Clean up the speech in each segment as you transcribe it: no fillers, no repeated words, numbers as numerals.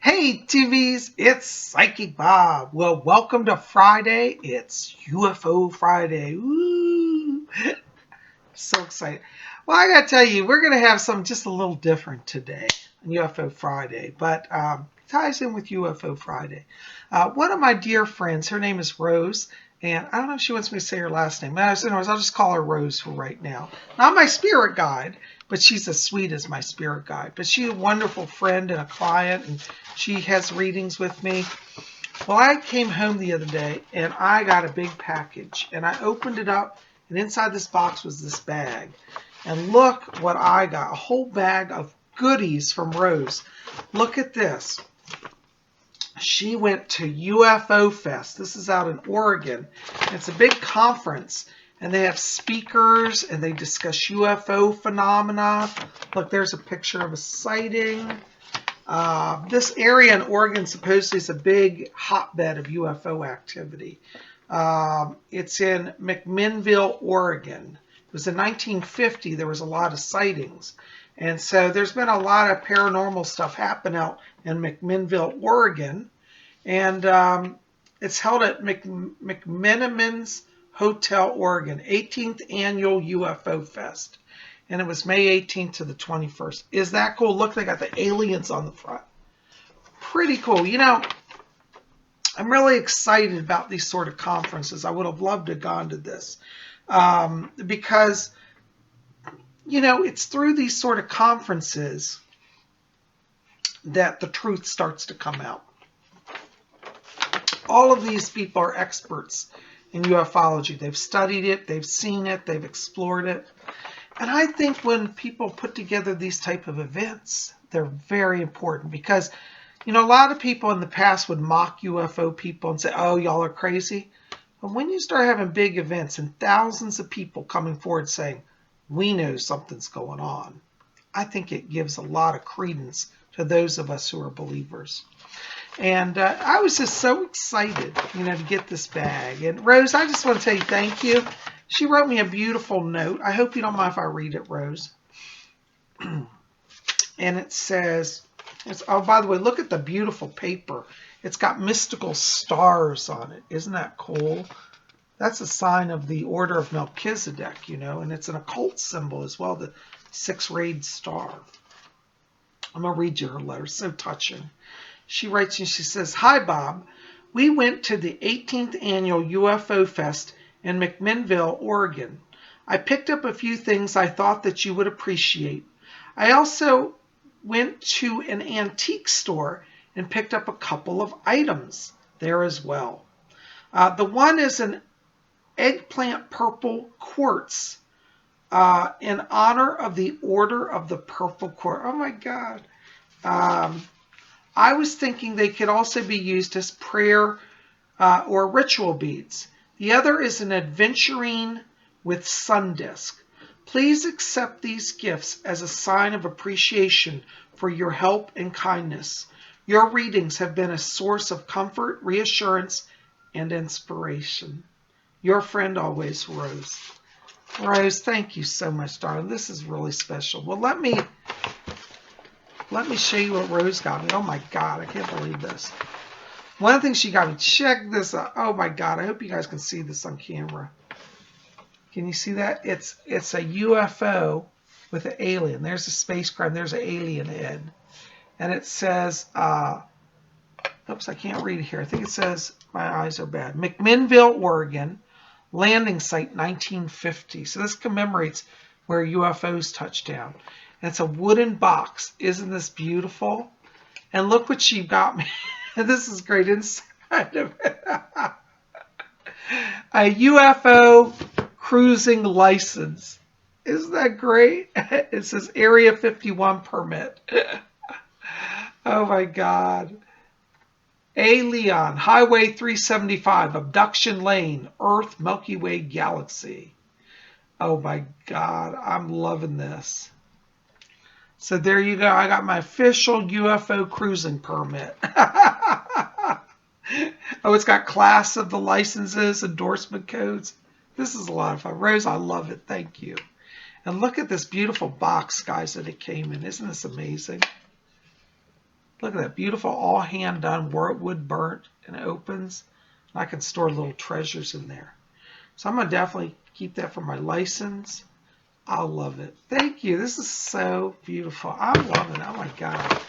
Hey, Tubies, it's Psychic Bob. Well, welcome to Friday. It's UFO Friday. Woo! So excited. Well, I gotta tell you, we're gonna have something just a little different today on UFO Friday, but ties in with UFO Friday. One of my dear friends, her name is Rose, and I don't know if she wants me to say her last name. Anyways, I'll just call her Rose for right now. Not my spirit guide, but she's as sweet as my spirit guide. But she's a wonderful friend and a client, and she has readings with me. Well, I came home the other day, and I got a big package, and I opened it up, and inside this box was this bag. And look what I got, a whole bag of goodies from Rose. Look at this. She went to UFO Fest. This is out in Oregon. It's a big conference, and they have speakers, and they discuss UFO phenomena. Look, there's a picture of a sighting. This area in Oregon supposedly is a big hotbed of UFO activity. It's in McMinnville, Oregon. It was in 1950. There was a lot of sightings. And so there's been a lot of paranormal stuff happen out in McMinnville, Oregon. And it's held at McMenamin's Hotel, Oregon, 18th Annual UFO Fest. And it was May 18th to the 21st. Is that cool? Look, they got the aliens on the front. Pretty cool. You know, I'm really excited about these sort of conferences. I would have loved to have gone to this. Because, you know, it's through these sort of conferences that the truth starts to come out. All of these people are experts in ufology. They've studied it, they've seen it, they've explored it. And I think when people put together these type of events, they're very important because, you know, a lot of people in the past would mock UFO people and say, oh, y'all are crazy. But when you start having big events and thousands of people coming forward saying, we know something's going on, I think it gives a lot of credence to those of us who are believers. And I was just so excited, you know, to get this bag. And Rose, I just want to tell you thank you. She wrote me a beautiful note. I hope you don't mind if I read it, Rose. And it says, oh, by the way, look at the beautiful paper. It's got mystical stars on it. Isn't that cool? That's a sign of the Order of Melchizedek, you know, and it's an occult symbol as well, the six-rayed star. I'm going to read you her letter. So touching. She writes and she says, hi, Bob. We went to the 18th Annual UFO Fest in McMinnville, Oregon. I picked up a few things I thought that you would appreciate. I also went to an antique store and picked up a couple of items there as well. The one is an eggplant purple quartz in honor of the Order of the Purple Quartz. Oh my God. I was thinking they could also be used as prayer or ritual beads. The other is an aventurine with sun disk. Please accept these gifts as a sign of appreciation for your help and kindness. Your readings have been a source of comfort, reassurance, and inspiration. Your friend always, Rose. Rose, thank you so much, darling. This is really special. Well, let me show you what Rose got me. Oh my God, I can't believe this. One of the things she got me, check this out. Oh my God, I hope you guys can see this on camera. Can you see that? It's a UFO with an alien. There's a spacecraft, there's an alien head. And it says, oops, I can't read it here. I think it says, my eyes are bad. McMinnville, Oregon, landing site 1950. So this commemorates where UFOs touched down. And it's a wooden box. Isn't this beautiful? And look what she got me. This is great inside of it. A UFO cruising license. Isn't that great? It says Area 51 permit. Oh my God. A. Leon, Highway 375, Abduction Lane, Earth, Milky Way Galaxy. Oh my God, I'm loving this. So there you go. I got my official UFO cruising permit. Oh, it's got class of the licenses, endorsement codes. This is a lot of fun. Rose, I love it. Thank you. And look at this beautiful box, guys, that it came in. Isn't this amazing? Look at that, beautiful, all hand done, wood burnt, and it opens. And I can store little treasures in there. So I'm going to definitely keep that for my license. I love it. Thank you. This is so beautiful. I love it. Oh my God.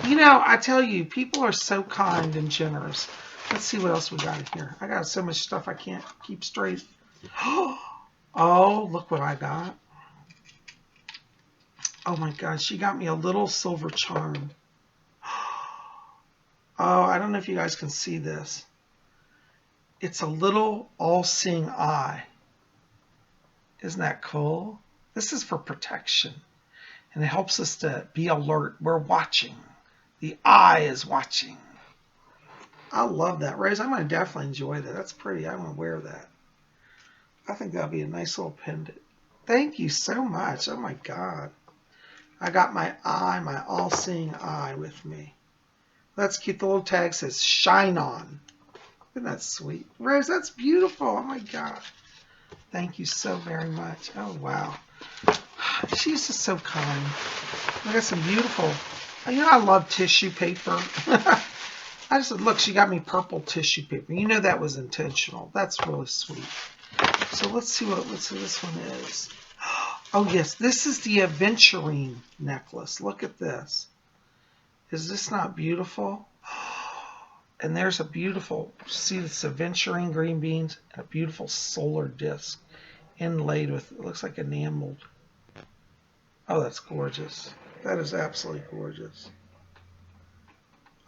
You know, I tell you, people are so kind and generous. Let's see what else we got in here. I got so much stuff I can't keep straight. Oh, look what I got. Oh my God, she got me a little silver charm. Oh, I don't know if you guys can see this. It's a little all-seeing eye. Isn't that cool? This is for protection. And it helps us to be alert. We're watching. The eye is watching. I love that. Rose, I'm going to definitely enjoy that. That's pretty. I'm going to wear that. I think that'll be a nice little pendant. Thank you so much. Oh my God. I got my eye, my all-seeing eye with me. That's cute. The little tag says, shine on. Isn't that sweet? Rose, that's beautiful. Oh my God. Thank you so very much. Oh, wow. She's just so kind. I got some beautiful, you know, I love tissue paper. I just said, look, she got me purple tissue paper. You know that was intentional. That's really sweet. So let's see what this one is. Oh, yes, this is the aventurine necklace. Look at this. Is this not beautiful? And there's a beautiful, see this aventurine green beans and a beautiful solar disc inlaid with, it looks like enameled. Oh, that's gorgeous. That is absolutely gorgeous.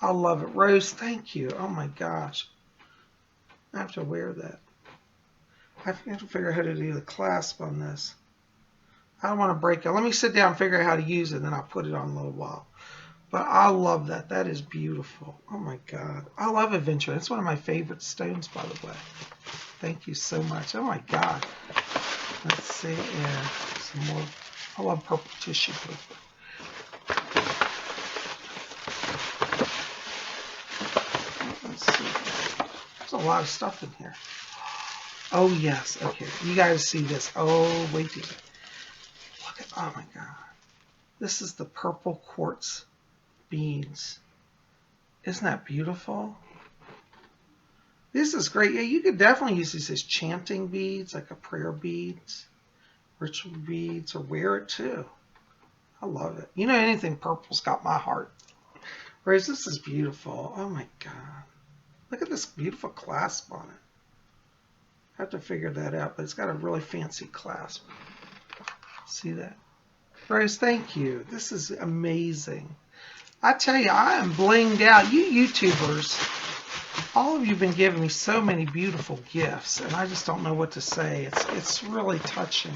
I love it. Rose, thank you. Oh my gosh. I have to wear that. I have to figure out how to do the clasp on this. I don't want to break it. Let me sit down and figure out how to use it, and then I'll put it on in a little while. But I love that. That is beautiful. Oh my God. I love adventure. It's one of my favorite stones, by the way. Thank you so much. Oh my God. Let's see. Yeah, some more. I love purple tissue paper. Let's see. There's a lot of stuff in here. Oh yes. Okay. You guys see this. Oh, wait till you look at. Oh my God. This is the purple quartz beads. Isn't that beautiful? This is great. Yeah, you could definitely use these as chanting beads, like a prayer beads, ritual beads, or wear it too. I love it. You know, anything purple's got my heart. Whereas this is beautiful. Oh my God. Look at this beautiful clasp on it. I have to figure that out, but it's got a really fancy clasp. See that? Rose, thank you. This is amazing. I tell you, I am blinged out. You YouTubers, all of you have been giving me so many beautiful gifts, and I just don't know what to say. It's really touching,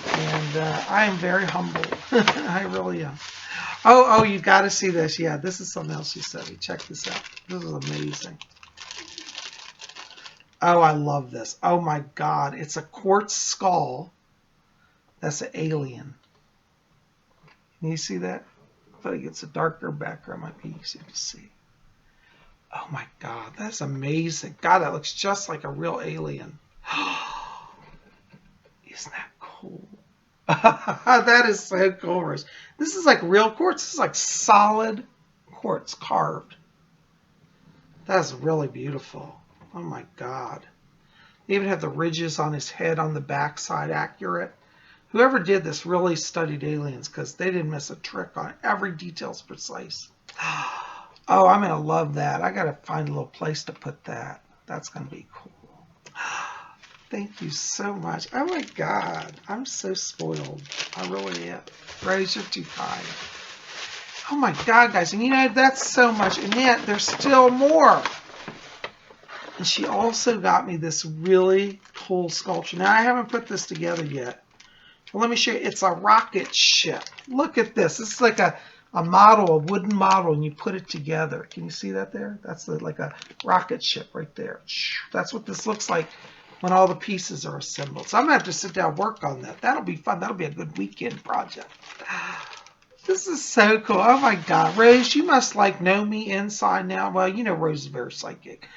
and I am very humbled. I really am. Oh, you got to see this. Yeah, this is something else she sent me. Check this out. This is amazing. Oh, I love this. Oh my God, it's a quartz skull. That's an alien. Can you see that? I think it's a darker background, might be easy to see. Oh my God, that's amazing. God, that looks just like a real alien. Isn't that cool? That is so cool, Rose. This is like real quartz. This is like solid quartz carved. That's really beautiful. Oh my God. They even have the ridges on his head on the backside accurate. Whoever did this really studied aliens because they didn't miss a trick on it. Every detail's precise. Oh, I'm going to love that. I got to find a little place to put that. That's going to be cool. Thank you so much. Oh my God. I'm so spoiled. I really am. Rose, you're too kind. Oh my God, guys. And you know, that's so much. And yet, there's still more. And she also got me this really cool sculpture. Now, I haven't put this together yet. Well, let me show you. It's a rocket ship. Look at this. This is like a model, a wooden model, and you put it together. Can you see that there? That's like a rocket ship right there. That's what this looks like when all the pieces are assembled. So I'm going to have to sit down and work on that. That'll be fun. That'll be a good weekend project. This is so cool. Oh, my God. Rose, you must know me inside now. Well, you know Rose is very psychic.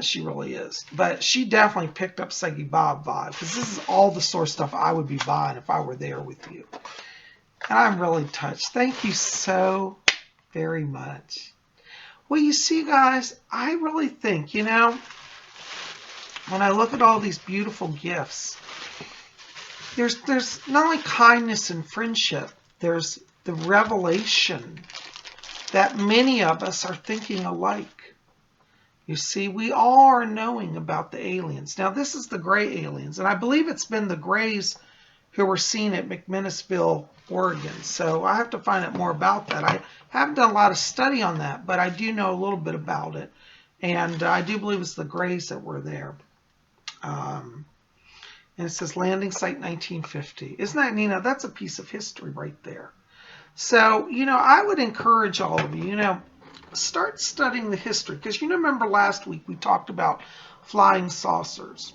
She really is. But she definitely picked up Psychic Bob vibe because this is all the sort of stuff I would be buying if I were there with you. And I'm really touched. Thank you so very much. Well, you see, guys, I really think, when I look at all these beautiful gifts, there's not only kindness and friendship, there's the revelation that many of us are thinking alike. You see, we all are knowing about the aliens. Now, this is the gray aliens, and I believe it's been the grays who were seen at McMinnisville, Oregon. So I have to find out more about that. I haven't done a lot of study on that, but I do know a little bit about it. And I do believe it's the grays that were there. And it says landing site 1950. Isn't that neat? That's a piece of history right there. So, I would encourage all of you, start studying the history. Because remember last week we talked about flying saucers.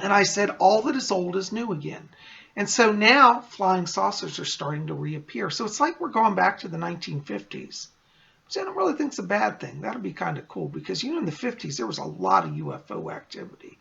And I said all that is old is new again. And so now flying saucers are starting to reappear. So it's like we're going back to the 1950s, which I don't really think is a bad thing. That'd be kind of cool because, in the 50s, there was a lot of UFO activity.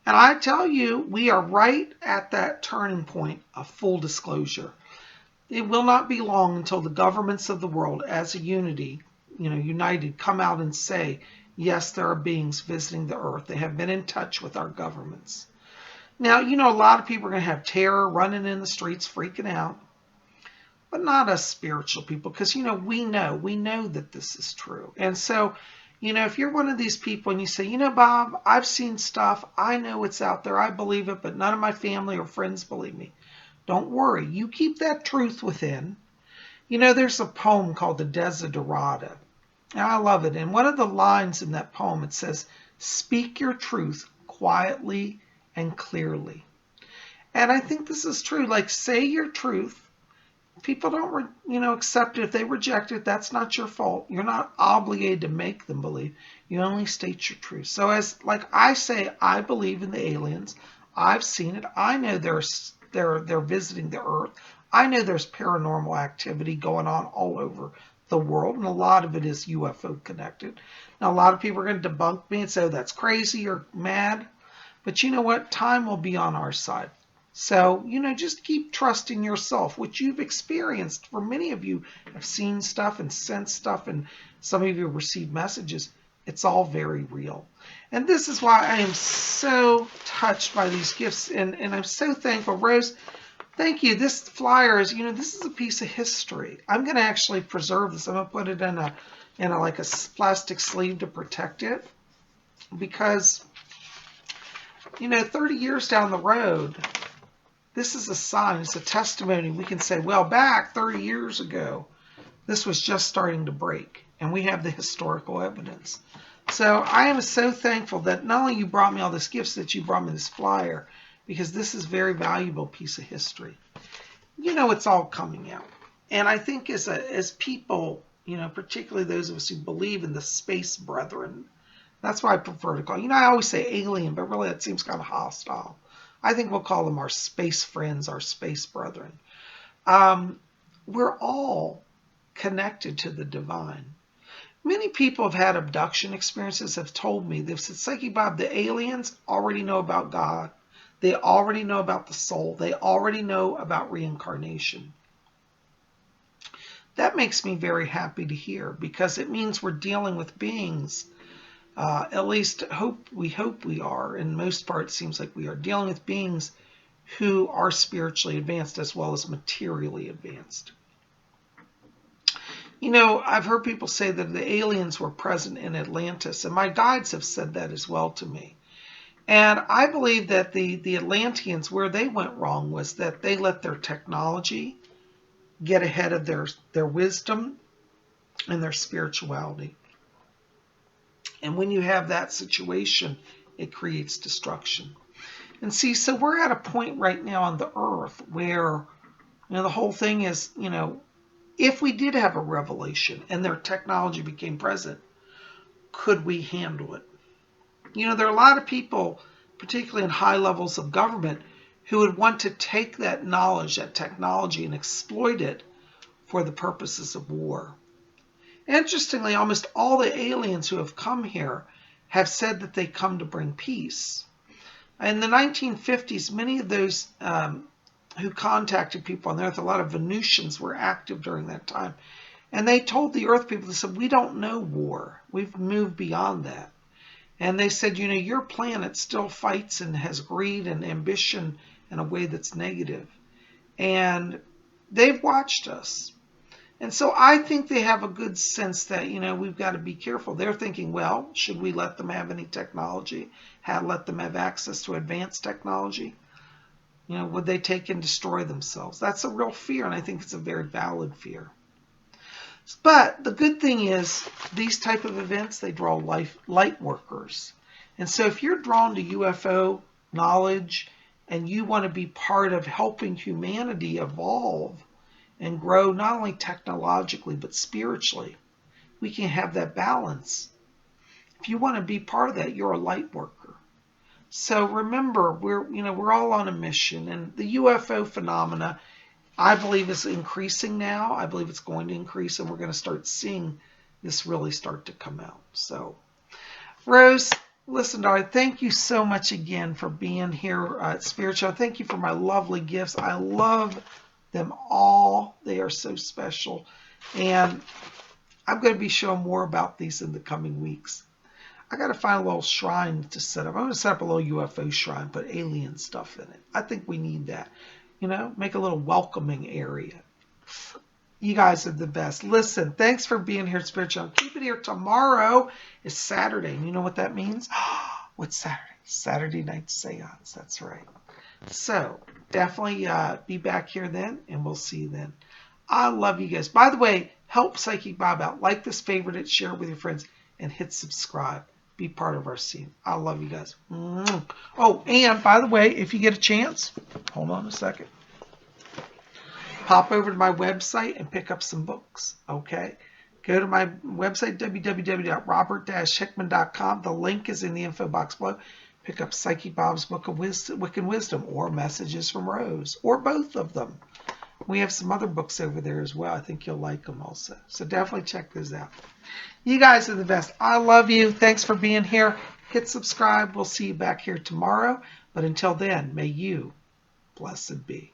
And I tell you, we are right at that turning point of full disclosure. It will not be long until the governments of the world, as a unity, united, come out and say, yes, there are beings visiting the earth. They have been in touch with our governments. Now, a lot of people are going to have terror, running in the streets, freaking out, but not us spiritual people, because, we know that this is true. And so, if you're one of these people and you say, Bob, I've seen stuff, I know it's out there, I believe it, but none of my family or friends believe me. Don't worry, you keep that truth within. There's a poem called the Desiderata, and I love it. And one of the lines in that poem, it says, speak your truth quietly and clearly. And I think this is true. Like, say your truth. People don't, accept it. If they reject it, that's not your fault. You're not obligated to make them believe. You only state your truth. So like I say, I believe in the aliens. I've seen it. I know they're visiting the earth. I know there's paranormal activity going on all over the world, and a lot of it is UFO connected. Now, a lot of people are going to debunk me and say, oh, that's crazy or mad. But you know what? Time will be on our side. So, just keep trusting yourself, which you've experienced. For many of you have seen stuff and sensed stuff, and some of you have received messages. It's all very real. And this is why I am so touched by these gifts, and I'm so thankful. Rose, thank you. This flyer is, this is a piece of history. I'm going to actually preserve this. I'm going to put it in a like a plastic sleeve to protect it, because, 30 years down the road, this is a sign, it's a testimony. We can say, well, back 30 years ago, this was just starting to break, and we have the historical evidence. So I am so thankful that not only you brought me all these gifts, that you brought me this flyer, because this is a very valuable piece of history. It's all coming out. And I think as people, particularly those of us who believe in the space brethren, that's why I prefer to call, I always say alien, but really that seems kind of hostile. I think we'll call them our space friends, our space brethren. We're all connected to the divine. Many people have had abduction experiences, have told me, they've said, Psychic Bob, the aliens already know about God. They already know about the soul. They already know about reincarnation. That makes me very happy to hear, because it means we're dealing with beings. At least we hope we are. In most parts, it seems like we are dealing with beings who are spiritually advanced as well as materially advanced. I've heard people say that the aliens were present in Atlantis, and my guides have said that as well to me. And I believe that the Atlanteans, where they went wrong was that they let their technology get ahead of their wisdom and their spirituality. And when you have that situation, it creates destruction. And see, so we're at a point right now on the earth where, the whole thing is, if we did have a revelation and their technology became present, could we handle it? There are a lot of people, particularly in high levels of government, who would want to take that knowledge, that technology, and exploit it for the purposes of war. Interestingly, almost all the aliens who have come here have said that they come to bring peace. In the 1950s, many of those who contacted people on the Earth, a lot of Venusians were active during that time, and they told the Earth people, they said, we don't know war. We've moved beyond that. And they said, you know, your planet still fights and has greed and ambition in a way that's negative. And they've watched us. And so I think they have a good sense that, you know, we've got to be careful. They're thinking, well, should we let them have any technology? Let them have access to advanced technology? You know, would they take and destroy themselves? That's a real fear, and I think it's a very valid fear. But the good thing is, these type of events, they draw light workers. And so if you're drawn to UFO knowledge and you want to be part of helping humanity evolve and grow not only technologically but spiritually, we can have that balance. If you want to be part of that, you're a light worker. So remember, we're all on a mission, and the UFO phenomena, I believe, is increasing now. I believe it's going to increase, and we're going to start seeing this really start to come out. So, Rose, listen, darling, thank you so much again for being here at Spirit Show. Thank you for my lovely gifts. I love them all. They are so special. And I'm going to be showing more about these in the coming weeks. I got to find a little shrine to set up. I'm going to set up a little UFO shrine, put alien stuff in it. I think we need that. You know, make a little welcoming area. You guys are the best. Listen, thanks for being here at Spirit Show. Keep it here. Tomorrow is Saturday. And you know what that means? What's Saturday? Saturday night seance. That's right. So definitely be back here then, and we'll see you then. I love you guys. By the way, help Psychic Bob out. Like this, favorite it, share it with your friends, and hit subscribe. Be part of our scene. I love you guys. Oh, and by the way, if you get a chance, hold on a second. Pop over to my website and pick up some books, okay? Go to my website, www.robert-hickman.com. The link is in the info box below. Pick up Psychic Bob's Book of Wicked Wisdom or Messages from Rose, or both of them. We have some other books over there as well. I think you'll like them also. So definitely check those out. You guys are the best. I love you. Thanks for being here. Hit subscribe. We'll see you back here tomorrow. But until then, may you blessed be.